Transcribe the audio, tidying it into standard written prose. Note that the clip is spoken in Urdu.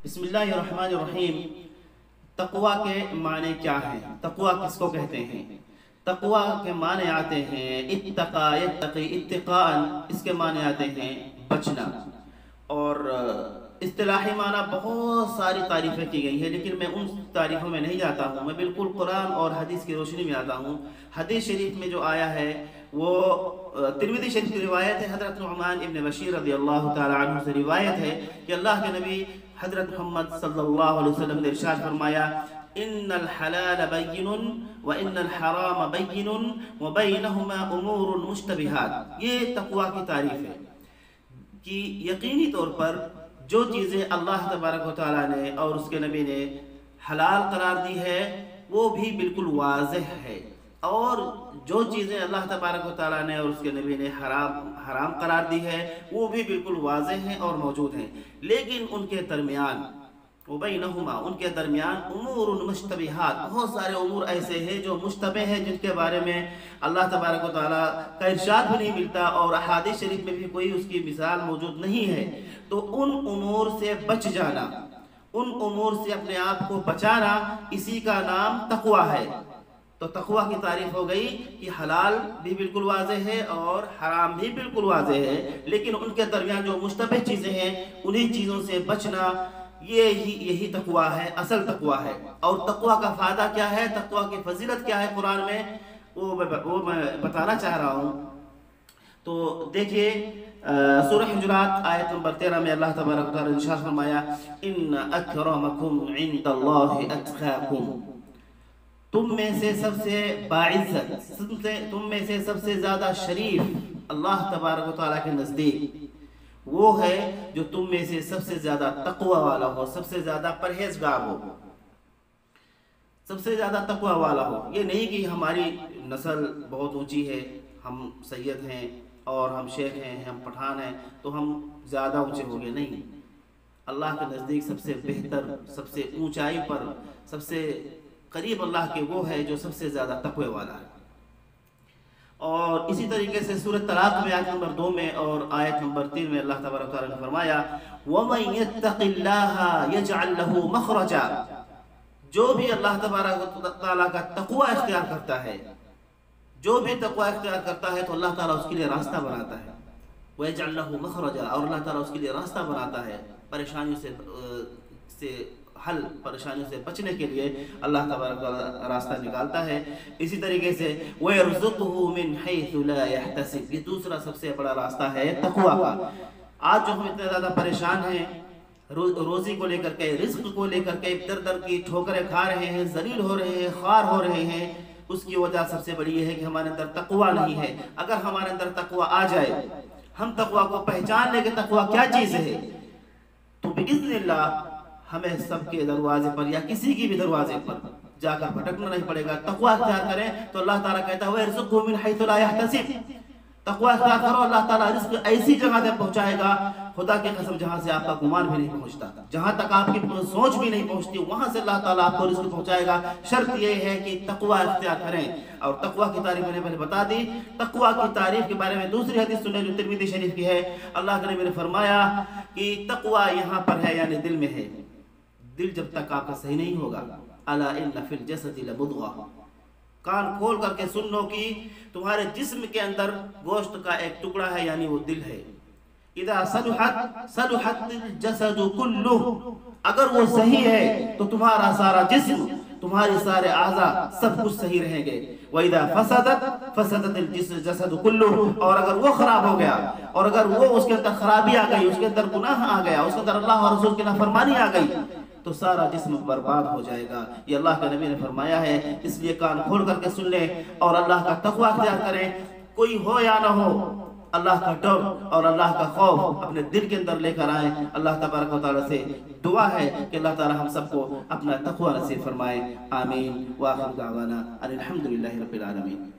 بسم اللہ الرحمن الرحیم۔ تقوی کے معنی کیا ہیں؟ تقوی کس کو کہتے ہیں؟ تقوی کے معنی آتے ہیں اتقا یتقی اتقاء، اس کے معنی آتے ہیں بچنا، اور اصطلاحی معنی بہت ساری تعریفیں کی گئی ہیں، لیکن میں ان تعریفوں میں نہیں جاتا ہوں، میں بالکل قرآن اور حدیث کی روشنی میں آتا ہوں۔ حدیث شریف میں جو آیا ہے وہ ترمذی شریف کی روایت ہے، حضرت نعمان ابن بشیر رضی اللہ تعالی عنہ سے روایت ہے کہ اللہ کے نبی حضرت محمد صلی اللہ علیہ وسلم نے ارشاد فرمایا ان الحلال بین وان الحرام بین وبینہما امور مشتبہات۔ یہ تقوی کی تعریف ہے کہ یقینی طور پر جو چیزیں اللہ تبارک و تعالیٰ نے اور اس کے نبی نے حلال قرار دی ہے وہ بھی بالکل واضح ہے، اور جو چیزیں اللہ تبارک و تعالیٰ نے اور اس کے نبی نے حرام قرار دی ہے وہ بھی بالکل واضح ہیں اور موجود ہیں، لیکن ان کے درمیان وبینہما، ان کے درمیان امور مشتبہات، بہت سارے امور ایسے ہیں جو مشتبہ ہیں، جن کے بارے میں اللہ تبارک و تعالیٰ کا ارشاد بھی نہیں ملتا اور احادیث شریف میں بھی کوئی اس کی مثال موجود نہیں ہے۔ تو ان امور سے بچ جانا، ان امور سے اپنے آپ کو بچانا، اسی کا نام تقوی ہے۔ تو تقوی کی تعریف ہو گئی کہ حلال بھی بالکل واضح ہے اور حرام بھی بالکل واضح ہے، لیکن ان کے درمیان جو مشتبہ چیزیں ہیں انہی چیزوں سے بچنا، یہی تقوی ہے، اصل تقوی ہے۔ اور تقوی کا فائدہ کیا ہے، تقوی کی فضیلت کیا ہے قرآن میں، وہ میں بتانا چاہ رہا ہوں۔ تو دیکھیے سورہ حجرات آیت نمبر 13 میں اللہ تبارک و تعالیٰ نے ارشاد فرمایا ان اکرمکم عند اللہ اتقاکم، تم میں سے سب سے باعزت، تم میں سے سب سے زیادہ شریف اللہ تبارک و تعالیٰ کے نزدیک وہ ہے جو تم میں سے سب سے زیادہ تقوی والا ہو، سب سے زیادہ پرہیزگار ہو، سب سے زیادہ تقوی والا ہو۔ یہ نہیں کہ ہماری نسل بہت اونچی ہے، ہم سید ہیں اور ہم شیخ ہیں، ہم پٹھان ہیں تو ہم زیادہ اونچے ہو گئے، نہیں۔ اللہ کے نزدیک سب سے بہتر، سب سے اونچائی پر، سب سے قریب اللہ کے وہ ہے جو سب سے زیادہ تقوی والا ہے۔ اور اسی طریقے سے سورۃ طلاق میں آیت نمبر 2 میں اور آیت نمبر 3 میں اللہ تبارک و تعالیٰ نے فرمایا وَمَن يَتَّقِ اللَّهَ يَجْعَلْ لَهُ مَخْرَجًا، جو بھی اللہ تبارک و تعالیٰ کا تقوی اختیار کرتا ہے، جو بھی تقوی اختیار کرتا ہے تو اللہ تعالیٰ اس کے لیے راستہ بناتا ہے، وَيَجْعَلْ لَهُ مَخْرَجًا، اور اللہ تعالیٰ اس کے لیے راستہ بناتا ہے، پریشانیوں سے حل، پریشانیوں سے بچنے کے لیے اللہ تبارک و تعالیٰ راستہ نکالتا ہے۔ اسی طریقے سے وَيَرْزُقُهُ مِنْ حَيْثُ لَا يَحْتَسِبُ، یہ دوسرا سب سے بڑا راستہ ہے تقوی کا۔ آج جو ہم اتنے زیادہ پریشان ہیں روزی کو لے کر کے، رزق کو لے کر کے، در در کی ٹھوکریں کھا رہے ہیں، ذلیل ہو رہے ہیں، خوار ہو رہے ہیں، اس کی وجہ سب سے بڑی یہ ہے کہ ہمارے اندر تقوی نہیں ہے۔ اگر ہمارے اندر تقوی آ جائے، ہم تقوی کو پہچان لیں کہ تقوی کیا چیز ہے، تو بإذن اللہ ہمیں سب کے دروازے پر یا کسی کی بھی دروازے پر جا کر بھٹکنا نہیں پڑے گا۔ تقوی اختیار کریں تو اللہ تعالیٰ کہتا ہے وَيَرْزُقْهُ مِنْ حَيْثُ لَا يَحْتَسِبُ، تقوی اختیار کرو، اللہ تعالیٰ رزق ایسی جگہ سے پہنچائے گا، خدا کی قسم جہاں سے آپ کا گمان بھی نہیں پہنچتا، جہاں تک آپ کی سوچ بھی نہیں پہنچتی، وہاں سے اللہ تعالیٰ آپ کو رزق پہنچائے گا۔ شرط یہ ہے کہ تقوی اختیار کریں۔ اور تقوی کی تعریف میں نے پہلے بتا دی۔ تقوی کی تعریف کے بارے میں دوسری حدیث سنیں جو ترمذی شریف کی ہے، اللہ کے نبی نے فرمایا کہ تقوی یہاں پر ہے، یعنی دل میں ہے۔ دل جب تک آپ کا صحیح نہیں ہوگا، الا ان فی الجسد لمضغہ، کان کھول کر کے سن لو کہ تمہارے جسم کے اندر گوشت کا ایک ٹکڑا ہے، یعنی وہ دل ہے۔ اذا صلحت الجسد کلہ، اگر وہ صحیح ہے تو تمہارا سارا جسم، تمہارے سارے اعضاء سب کچھ صحیح رہیں گے۔ وَإِذَا فَسَدَتِ الْجَسَدُ كُلُّهُ، اور اگر وہ خراب ہو گیا، اور اگر وہ اس کے اندر خرابی آ گئی، اس کے اندر گناہ آ گیا، اس کے اندر اللہ اور رسول کی نافرمانی آ گئی، تو سارا جسم برباد ہو جائے گا۔ یہ اللہ کے نبی نے فرمایا ہے، اس لیے کان کھول کر کے سن لیں اور اللہ کا تقوی اختیار کریں۔ کوئی ہو یا نہ ہو، اللہ کا ڈر اور اللہ کا خوف اپنے دل کے اندر لے کر آئیں۔ اللہ تبارک و تعالیٰ سے دعا ہے کہ اللہ تعالیٰ ہم سب کو اپنا تقوی نصیب فرمائے۔ آمین۔ وآخر دعوانا ان الحمد للہ رب العالمین۔